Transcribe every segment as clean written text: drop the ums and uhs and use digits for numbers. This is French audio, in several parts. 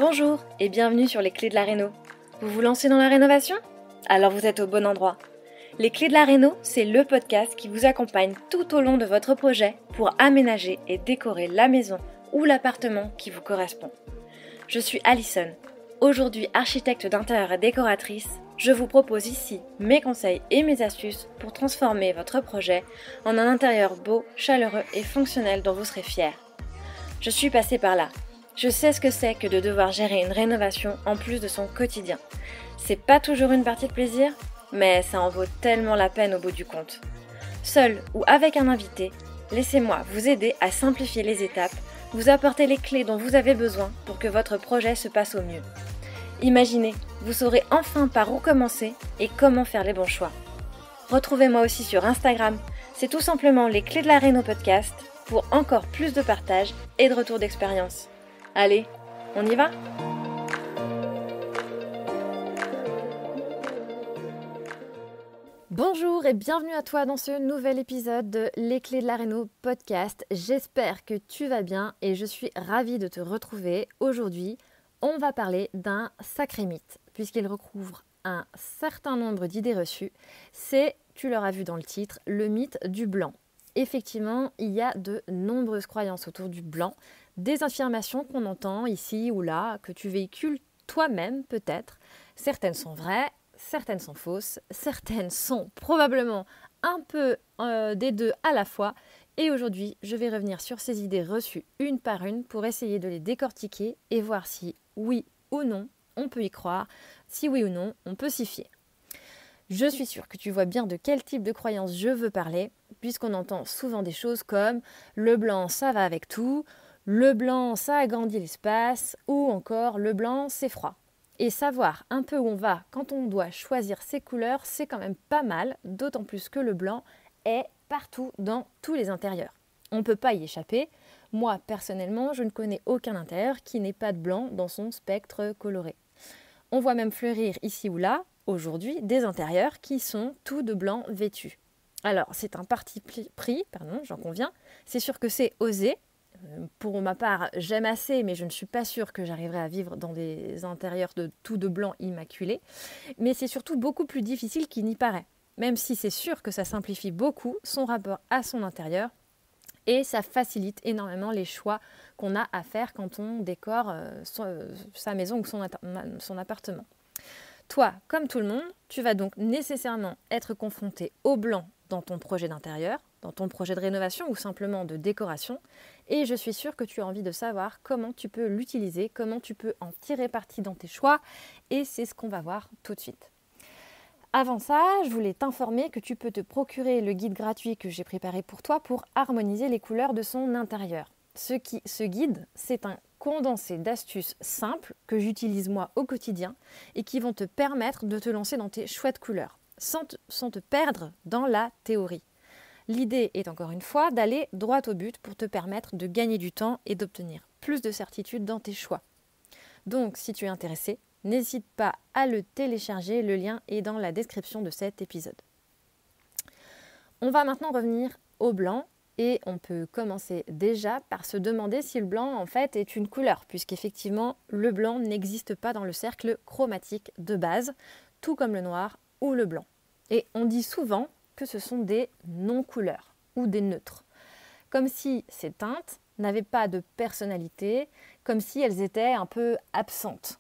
Bonjour et bienvenue sur les clés de la réno. Vous vous lancez dans la rénovation? Alors vous êtes au bon endroit. Les clés de la réno, c'est le podcast qui vous accompagne tout au long de votre projet pour aménager et décorer la maison ou l'appartement qui vous correspond. Je suis Alison, aujourd'hui architecte d'intérieur et décoratrice. Je vous propose ici mes conseils et mes astuces pour transformer votre projet en un intérieur beau, chaleureux et fonctionnel dont vous serez fiers. Je suis passée par là. Je sais ce que c'est que de devoir gérer une rénovation en plus de son quotidien. C'est pas toujours une partie de plaisir, mais ça en vaut tellement la peine au bout du compte. Seul ou avec un invité, laissez-moi vous aider à simplifier les étapes, vous apporter les clés dont vous avez besoin pour que votre projet se passe au mieux. Imaginez, vous saurez enfin par où commencer et comment faire les bons choix. Retrouvez-moi aussi sur Instagram, c'est tout simplement les clés de la réno podcast pour encore plus de partage et de retour d'expérience. Allez, on y va ? Bonjour et bienvenue à toi dans ce nouvel épisode de Les clés de la réno podcast. J'espère que tu vas bien et je suis ravie de te retrouver. Aujourd'hui, on va parler d'un sacré mythe puisqu'il recouvre un certain nombre d'idées reçues. C'est, tu l'auras vu dans le titre, le mythe du blanc. Effectivement, il y a de nombreuses croyances autour du blanc, des affirmations qu'on entend ici ou là, que tu véhicules toi-même peut-être. Certaines sont vraies, certaines sont fausses, certaines sont probablement un peu des deux à la fois. Et aujourd'hui, je vais revenir sur ces idées reçues une par une pour essayer de les décortiquer et voir si oui ou non on peut y croire, si oui ou non on peut s'y fier. Je suis sûre que tu vois bien de quel type de croyance je veux parler, puisqu'on entend souvent des choses comme « le blanc, ça va avec tout », « le blanc, ça agrandit l'espace » ou encore « le blanc, c'est froid ». Et savoir un peu où on va quand on doit choisir ses couleurs, c'est quand même pas mal, d'autant plus que le blanc est partout dans tous les intérieurs. On ne peut pas y échapper. Moi, personnellement, je ne connais aucun intérieur qui n'ait pas de blanc dans son spectre coloré. On voit même fleurir ici ou là, aujourd'hui, des intérieurs qui sont tout de blanc vêtus. Alors, c'est un parti pris, j'en conviens. C'est sûr que c'est osé. Pour ma part, j'aime assez, mais je ne suis pas sûre que j'arriverai à vivre dans des intérieurs de tout de blanc immaculé. Mais c'est surtout beaucoup plus difficile qu'il n'y paraît. Même si c'est sûr que ça simplifie beaucoup son rapport à son intérieur et ça facilite énormément les choix qu'on a à faire quand on décore sa maison ou son appartement. Toi, comme tout le monde, tu vas donc nécessairement être confronté au blanc dans ton projet d'intérieur, dans ton projet de rénovation ou simplement de décoration. Et je suis sûre que tu as envie de savoir comment tu peux l'utiliser, comment tu peux en tirer parti dans tes choix. Et c'est ce qu'on va voir tout de suite. Avant ça, je voulais t'informer que tu peux te procurer le guide gratuit que j'ai préparé pour toi pour harmoniser les couleurs de son intérieur. Ce guide, c'est un condensé d'astuces simples que j'utilise moi au quotidien et qui vont te permettre de te lancer dans tes chouettes couleurs, sans te perdre dans la théorie. L'idée est encore une fois d'aller droit au but pour te permettre de gagner du temps et d'obtenir plus de certitude dans tes choix. Donc, si tu es intéressé, n'hésite pas à le télécharger, le lien est dans la description de cet épisode. On va maintenant revenir au blanc et on peut commencer déjà par se demander si le blanc en fait est une couleur, puisqu'effectivement le blanc n'existe pas dans le cercle chromatique de base, tout comme le noir ou le blanc. Et on dit souvent que ce sont des non-couleurs ou des neutres, comme si ces teintes n'avaient pas de personnalité, comme si elles étaient un peu absentes.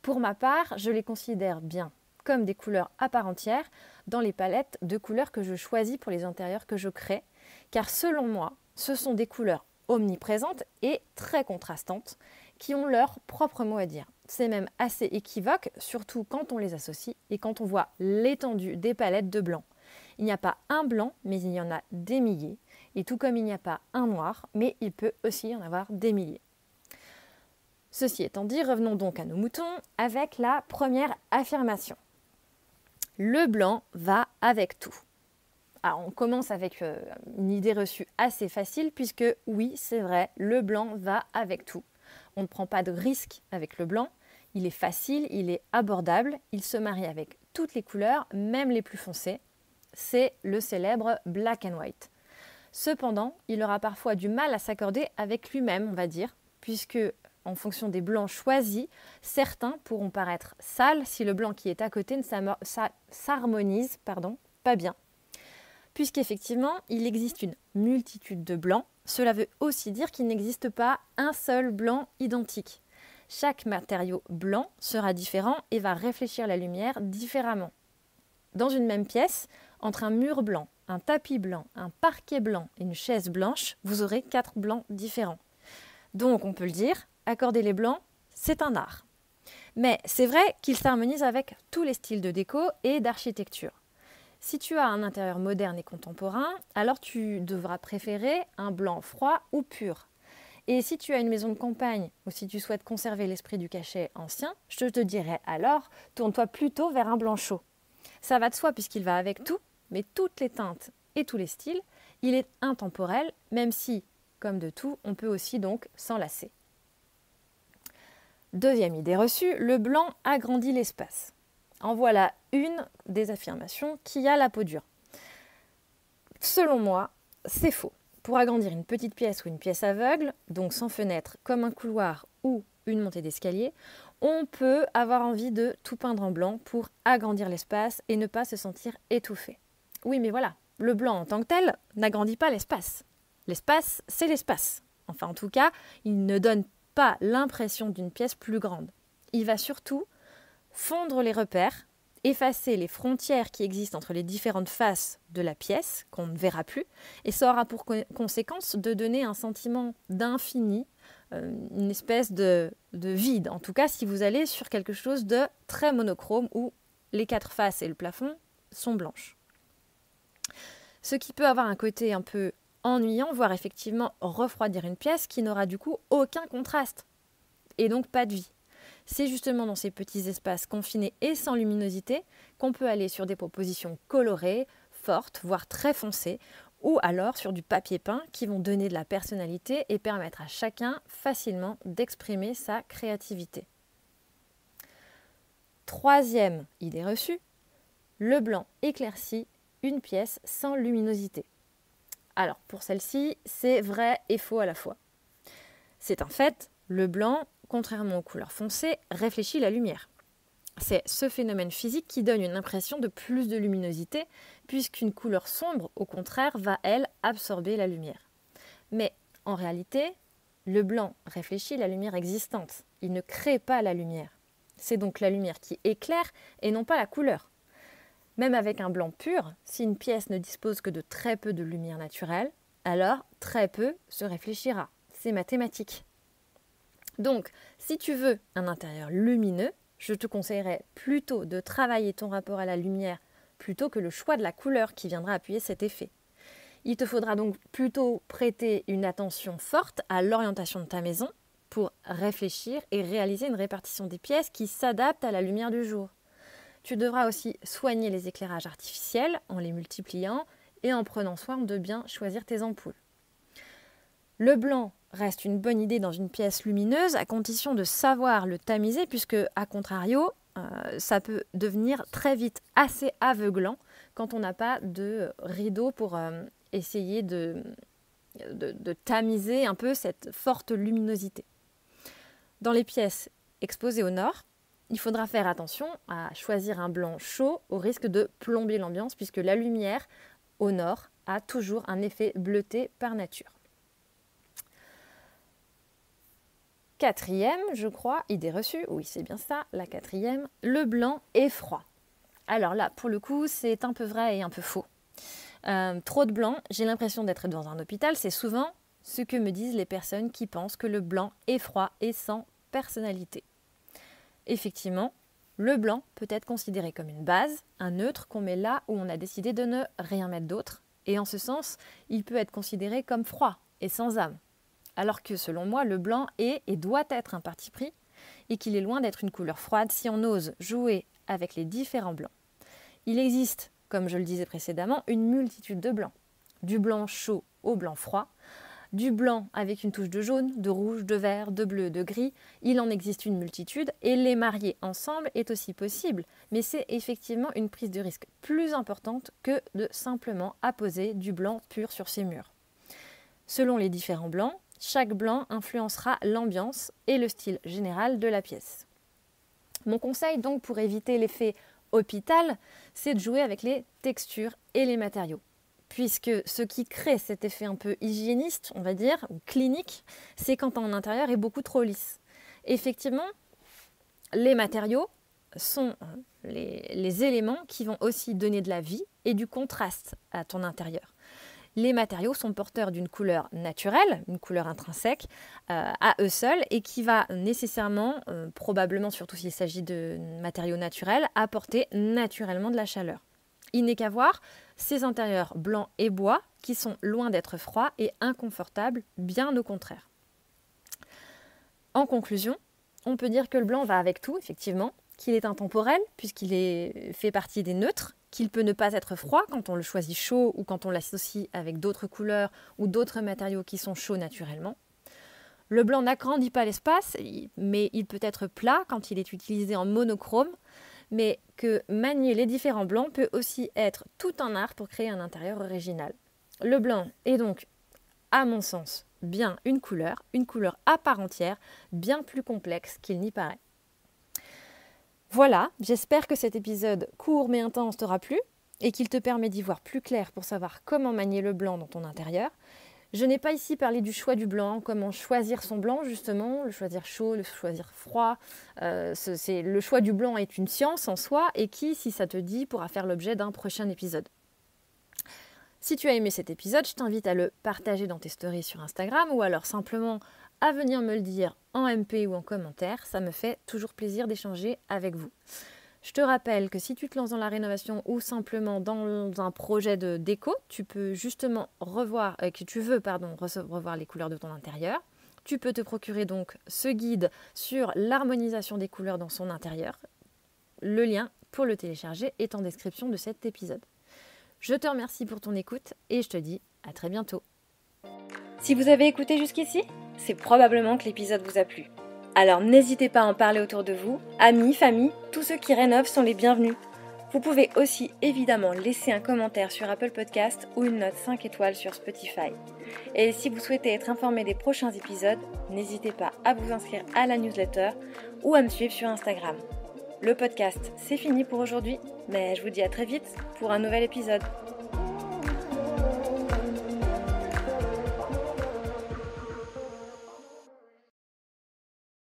Pour ma part, je les considère bien comme des couleurs à part entière dans les palettes de couleurs que je choisis pour les intérieurs que je crée, car selon moi, ce sont des couleurs omniprésentes et très contrastantes qui ont leur propre mot à dire. C'est même assez équivoque, surtout quand on les associe et quand on voit l'étendue des palettes de blanc. Il n'y a pas un blanc, mais il y en a des milliers. Et tout comme il n'y a pas un noir, mais il peut aussi y en avoir des milliers. Ceci étant dit, revenons donc à nos moutons avec la première affirmation. Le blanc va avec tout. Alors on commence avec une idée reçue assez facile puisque oui, c'est vrai, le blanc va avec tout. On ne prend pas de risque avec le blanc. Il est facile, il est abordable, il se marie avec toutes les couleurs, même les plus foncées. C'est le célèbre black and white. Cependant, il aura parfois du mal à s'accorder avec lui-même, on va dire, puisque en fonction des blancs choisis, certains pourront paraître sales si le blanc qui est à côté ne s'harmonise pas bien. Puisqu'effectivement, il existe une multitude de blancs, cela veut aussi dire qu'il n'existe pas un seul blanc identique. Chaque matériau blanc sera différent et va réfléchir la lumière différemment. Dans une même pièce, entre un mur blanc, un tapis blanc, un parquet blanc et une chaise blanche, vous aurez 4 blancs différents. Donc on peut le dire, accorder les blancs, c'est un art. Mais c'est vrai qu'il s'harmonise avec tous les styles de déco et d'architecture. Si tu as un intérieur moderne et contemporain, alors tu devras préférer un blanc froid ou pur. Et si tu as une maison de campagne ou si tu souhaites conserver l'esprit du cachet ancien, je te dirais alors, tourne-toi plutôt vers un blanc chaud. Ça va de soi puisqu'il va avec tout, mais toutes les teintes et tous les styles, il est intemporel, même si, comme de tout, on peut aussi donc s'en lasser. Deuxième idée reçue, le blanc agrandit l'espace. En voilà une des affirmations qui a la peau dure. Selon moi, c'est faux. Pour agrandir une petite pièce ou une pièce aveugle, donc sans fenêtre comme un couloir ou une montée d'escalier, on peut avoir envie de tout peindre en blanc pour agrandir l'espace et ne pas se sentir étouffé. Oui, mais voilà, le blanc en tant que tel n'agrandit pas l'espace. L'espace, c'est l'espace. Enfin, en tout cas, il ne donne pas l'impression d'une pièce plus grande. Il va surtout fondre les repères, effacer les frontières qui existent entre les différentes faces de la pièce, qu'on ne verra plus, et ça aura pour conséquence de donner un sentiment d'infini, une espèce de vide. En tout cas, si vous allez sur quelque chose de très monochrome, où les 4 faces et le plafond sont blanches. Ce qui peut avoir un côté un peu ennuyant, voire effectivement refroidir une pièce qui n'aura du coup aucun contraste, et donc pas de vie. C'est justement dans ces petits espaces confinés et sans luminosité qu'on peut aller sur des propositions colorées, fortes, voire très foncées, ou alors sur du papier peint qui vont donner de la personnalité et permettre à chacun facilement d'exprimer sa créativité. Troisième idée reçue, le blanc éclaircit une pièce sans luminosité. Alors pour celle-ci, c'est vrai et faux à la fois. C'est un fait, le blanc, contrairement aux couleurs foncées, réfléchit la lumière. C'est ce phénomène physique qui donne une impression de plus de luminosité, puisqu'une couleur sombre, au contraire, va, elle, absorber la lumière. Mais en réalité, le blanc réfléchit la lumière existante. Il ne crée pas la lumière. C'est donc la lumière qui éclaire et non pas la couleur. Même avec un blanc pur, si une pièce ne dispose que de très peu de lumière naturelle, alors très peu se réfléchira. C'est mathématique. Donc, si tu veux un intérieur lumineux, je te conseillerais plutôt de travailler ton rapport à la lumière plutôt que le choix de la couleur qui viendra appuyer cet effet. Il te faudra donc plutôt prêter une attention forte à l'orientation de ta maison pour réfléchir et réaliser une répartition des pièces qui s'adapte à la lumière du jour. Tu devras aussi soigner les éclairages artificiels en les multipliant et en prenant soin de bien choisir tes ampoules. Le blanc reste une bonne idée dans une pièce lumineuse à condition de savoir le tamiser puisque, à contrario, ça peut devenir très vite assez aveuglant quand on n'a pas de rideau pour essayer de tamiser un peu cette forte luminosité. Dans les pièces exposées au nord, il faudra faire attention à choisir un blanc chaud au risque de plomber l'ambiance puisque la lumière au nord a toujours un effet bleuté par nature. Quatrième, je crois, idée reçue, oui c'est bien ça, la quatrième, le blanc est froid. Alors là, pour le coup, c'est un peu vrai et un peu faux. Trop de blanc, j'ai l'impression d'être dans un hôpital, c'est souvent ce que me disent les personnes qui pensent que le blanc est froid et sans personnalité. Effectivement, le blanc peut être considéré comme une base, un neutre qu'on met là où on a décidé de ne rien mettre d'autre, et en ce sens, il peut être considéré comme froid et sans âme. Alors que selon moi, le blanc est et doit être un parti pris et qu'il est loin d'être une couleur froide si on ose jouer avec les différents blancs. Il existe, comme je le disais précédemment, une multitude de blancs. Du blanc chaud au blanc froid, du blanc avec une touche de jaune, de rouge, de vert, de bleu, de gris. Il en existe une multitude et les marier ensemble est aussi possible. Mais c'est effectivement une prise de risque plus importante que de simplement apposer du blanc pur sur ses murs. Selon les différents blancs, chaque blanc influencera l'ambiance et le style général de la pièce. Mon conseil donc pour éviter l'effet hôpital, c'est de jouer avec les textures et les matériaux. Puisque ce qui crée cet effet un peu hygiéniste, on va dire, ou clinique, c'est quand ton intérieur est beaucoup trop lisse. Effectivement, les matériaux sont les éléments qui vont aussi donner de la vie et du contraste à ton intérieur. Les matériaux sont porteurs d'une couleur naturelle, une couleur intrinsèque à eux seuls et qui va nécessairement, probablement surtout s'il s'agit de matériaux naturels, apporter naturellement de la chaleur. Il n'est qu'à voir ces intérieurs blancs et bois qui sont loin d'être froids et inconfortables, bien au contraire. En conclusion, on peut dire que le blanc va avec tout, effectivement, qu'il est intemporel puisqu'il fait partie des neutres, qu'il peut ne pas être froid quand on le choisit chaud ou quand on l'associe avec d'autres couleurs ou d'autres matériaux qui sont chauds naturellement. Le blanc n'agrandit pas l'espace, mais il peut être plat quand il est utilisé en monochrome, mais que manier les différents blancs peut aussi être tout un art pour créer un intérieur original. Le blanc est donc, à mon sens, bien une couleur à part entière, bien plus complexe qu'il n'y paraît. Voilà, j'espère que cet épisode court mais intense t'aura plu et qu'il te permet d'y voir plus clair pour savoir comment manier le blanc dans ton intérieur. Je n'ai pas ici parlé du choix du blanc, comment choisir son blanc justement, le choisir chaud, le choisir froid. Le choix du blanc est une science en soi et qui, si ça te dit, pourra faire l'objet d'un prochain épisode. Si tu as aimé cet épisode, je t'invite à le partager dans tes stories sur Instagram ou alors simplement à venir me le dire en MP ou en commentaire. Ça me fait toujours plaisir d'échanger avec vous. Je te rappelle que si tu te lances dans la rénovation ou simplement dans un projet de déco, tu peux justement revoir les couleurs de ton intérieur. Tu peux te procurer donc ce guide sur l'harmonisation des couleurs dans son intérieur. Le lien pour le télécharger est en description de cet épisode. Je te remercie pour ton écoute et je te dis à très bientôt. Si vous avez écouté jusqu'ici, c'est probablement que l'épisode vous a plu. Alors n'hésitez pas à en parler autour de vous, amis, famille, tous ceux qui rénovent sont les bienvenus. Vous pouvez aussi évidemment laisser un commentaire sur Apple Podcast ou une note 5 étoiles sur Spotify. Et si vous souhaitez être informé des prochains épisodes, n'hésitez pas à vous inscrire à la newsletter ou à me suivre sur Instagram. Le podcast, c'est fini pour aujourd'hui, mais je vous dis à très vite pour un nouvel épisode.